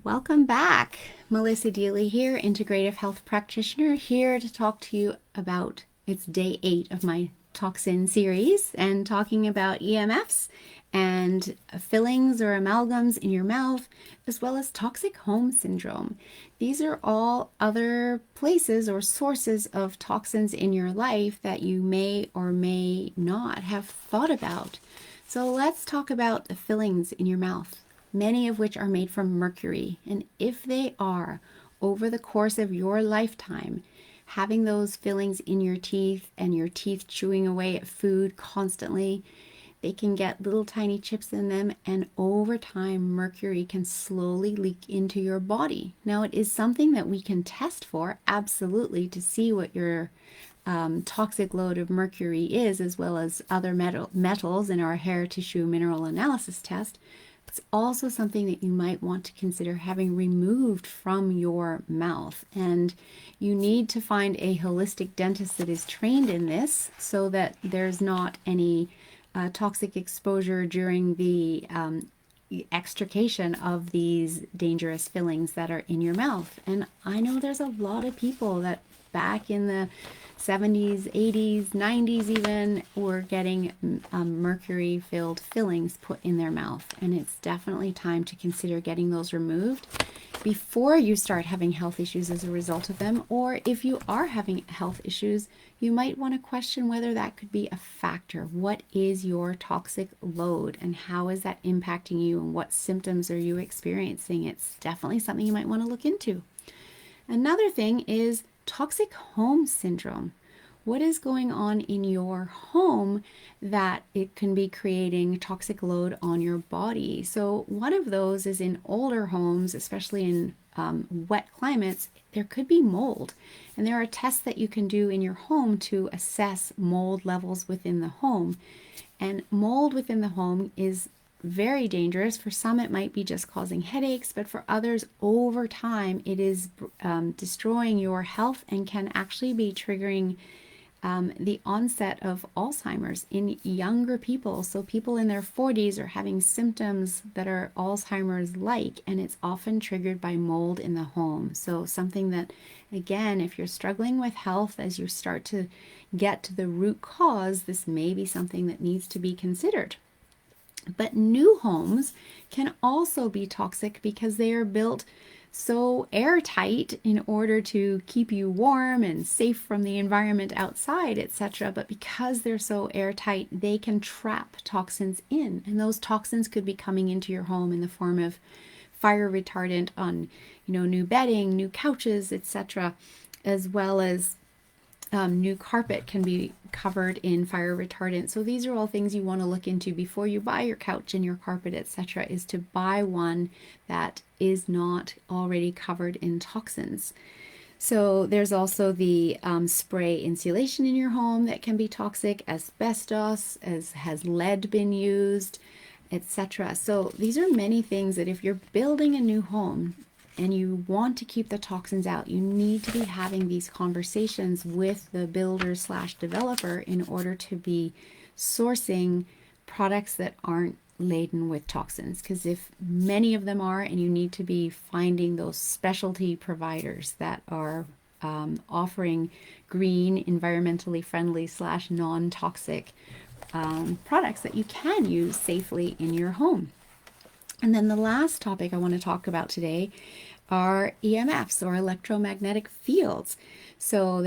Welcome back. Melissa Deely here, Integrative Health Practitioner, here to talk to you about it's day 8 of my Toxin series and talking about EMFs and fillings or amalgams in your mouth, as well as toxic home syndrome. These are all other places or sources of toxins in your life that you may or may not have thought about. So let's talk about the fillings in your mouth, many of which are made from mercury. And if they are, over the course of your lifetime, having those fillings in your teeth and your teeth chewing away at food constantly, they can get little tiny chips in them, and over time, mercury can slowly leak into your body. Now, it is something that we can test for, absolutely, to see what your toxic load of mercury is, as well as other metals in our hair tissue mineral analysis test. It's also something that you might want to consider having removed from your mouth. And you need to find a holistic dentist that is trained in this so that there's not any toxic exposure during the extrication of these dangerous fillings that are in your mouth. And I know there's a lot of people that back in the 70s, 80s, 90s even, were getting mercury-filled fillings put in their mouth. And it's definitely time to consider getting those removed before you start having health issues as a result of them. Or if you are having health issues, you might want to question whether that could be a factor. What is your toxic load and how is that impacting you, and what symptoms are you experiencing? It's definitely something you might want to look into. Another thing is toxic home syndrome. What is going on in your home that it can be creating toxic load on your body? So one of those is in older homes, especially in wet climates, there could be mold. And there are tests that you can do in your home to assess mold levels within the home. And mold within the home is very dangerous. For some, it might be just causing headaches, but for others, over time, it is destroying your health and can actually be triggering the onset of Alzheimer's in younger people. So people in their 40s are having symptoms that are Alzheimer's-like, and it's often triggered by mold in the home. So something that, again, if you're struggling with health as you start to get to the root cause, this may be something that needs to be considered. But new homes can also be toxic because they are built so airtight in order to keep you warm and safe from the environment outside, etc. But because they're so airtight, they can trap toxins in. And those toxins could be coming into your home in the form of fire retardant on, new bedding, new couches, etc., as well as new carpet can be covered in fire retardant. So these are all things you want to look into before you buy your couch and your carpet, etc., is to buy one that is not already covered in toxins. So there's also the spray insulation in your home that can be toxic, asbestos, as has lead been used, etc. So these are many things that if you're building a new home and you want to keep the toxins out, you need to be having these conversations with the builder slash developer in order to be sourcing products that aren't laden with toxins. Because if many of them are, and you need to be finding those specialty providers that are offering green, environmentally friendly slash non-toxic products that you can use safely in your home. And then the last topic I want to talk about today are EMFs, or electromagnetic fields. So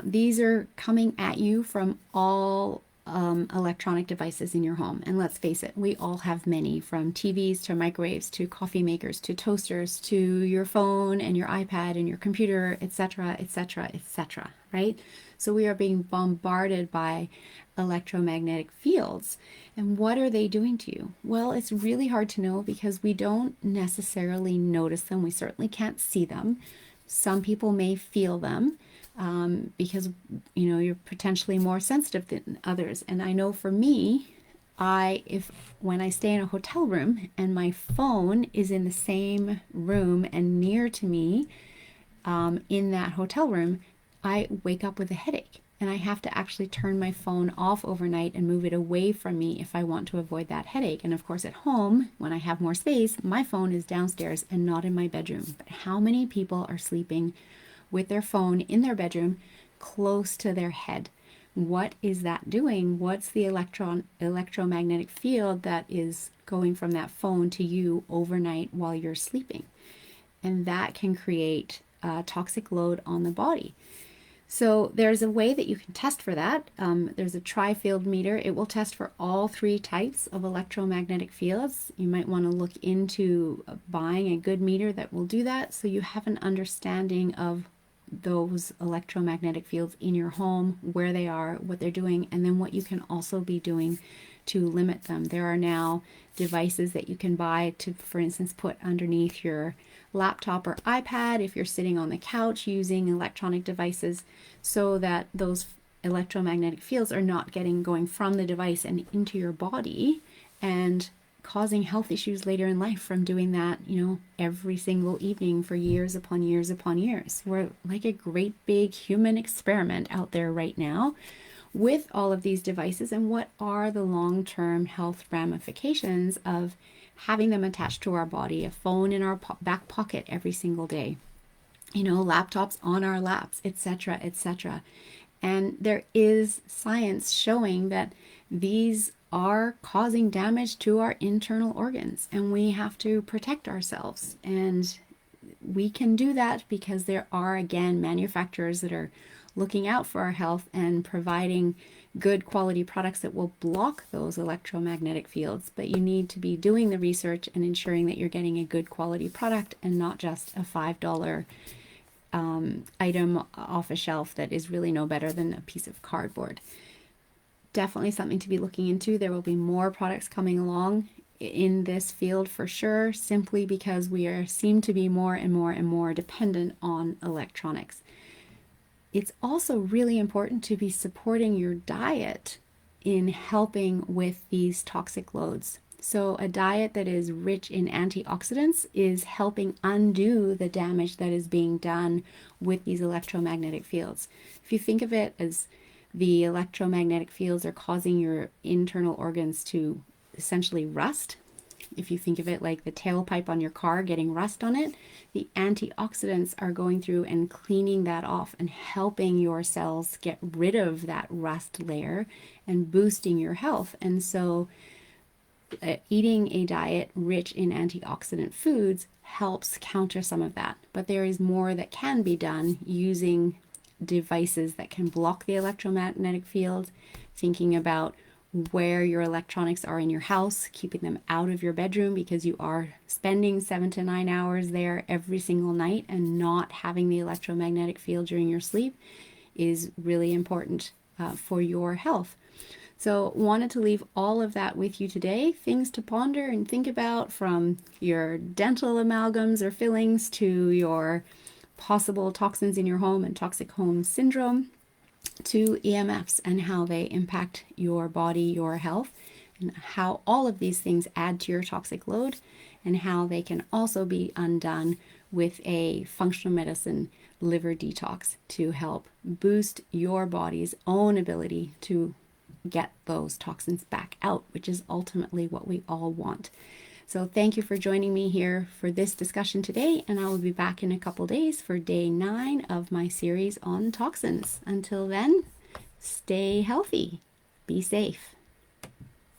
these are coming at you from all electronic devices in your home. And let's face it, we all have many, from TVs to microwaves to coffee makers to toasters to your phone and your iPad and your computer, etc., etc., etc., right? So we are being bombarded by electromagnetic fields. And what are they doing to you? Well, it's really hard to know because we don't necessarily notice them. We certainly can't see them. Some people may feel them because, you're potentially more sensitive than others. And I know for me, when I stay in a hotel room and my phone is in the same room and near to me in that hotel room, I wake up with a headache. and I have to actually turn my phone off overnight and move it away from me if I want to avoid that headache. And of course, at home, when I have more space, my phone is downstairs and not in my bedroom. But how many people are sleeping with their phone in their bedroom close to their head? What is that doing? What's the electromagnetic field that is going from that phone to you overnight while you're sleeping? And that can create a toxic load on the body. So there's a way that you can test for that. There's a tri-field meter. It will test for all 3 types of electromagnetic fields. You might want to look into buying a good meter that will do that, so you have an understanding of those electromagnetic fields in your home, where they are, what they're doing, and then what you can also be doing to limit them. There are now devices that you can buy to, for instance, put underneath your laptop or iPad if you're sitting on the couch using electronic devices, so that those electromagnetic fields are not going from the device and into your body and causing health issues later in life from doing that, every single evening for years upon years upon years. We're like a great big human experiment out there right now with all of these devices, and what are the long-term health ramifications of having them attached to our body, a phone in our back pocket every single day, laptops on our laps, etc., etc. And there is science showing that these are causing damage to our internal organs, and we have to protect ourselves. And we can do that because there are, again, manufacturers that are looking out for our health and providing good quality products that will block those electromagnetic fields. But you need to be doing the research and ensuring that you're getting a good quality product and not just a $5 item off a shelf that is really no better than a piece of cardboard. Definitely something to be looking into. There will be more products coming along in this field for sure, simply because we seem to be more and more and more dependent on electronics. It's also really important to be supporting your diet in helping with these toxic loads. So a diet that is rich in antioxidants is helping undo the damage that is being done with these electromagnetic fields. If you think of it as the electromagnetic fields are causing your internal organs to essentially rust, if you think of it like the tailpipe on your car getting rust on it, the antioxidants are going through and cleaning that off and helping your cells get rid of that rust layer and boosting your health. And so eating a diet rich in antioxidant foods helps counter some of that. But there is more that can be done using devices that can block the electromagnetic field, thinking about where your electronics are in your house, keeping them out of your bedroom, because you are spending 7 to 9 hours there every single night, and not having the electromagnetic field during your sleep is really important for your health. So wanted to leave all of that with you today, things to ponder and think about, from your dental amalgams or fillings to your possible toxins in your home and toxic home syndrome, to EMFs and how they impact your body, your health, and how all of these things add to your toxic load, and how they can also be undone with a functional medicine liver detox to help boost your body's own ability to get those toxins back out, which is ultimately what we all want. So thank you for joining me here for this discussion today, and I will be back in a couple days for day 9 of my series on toxins. Until then, stay healthy, be safe.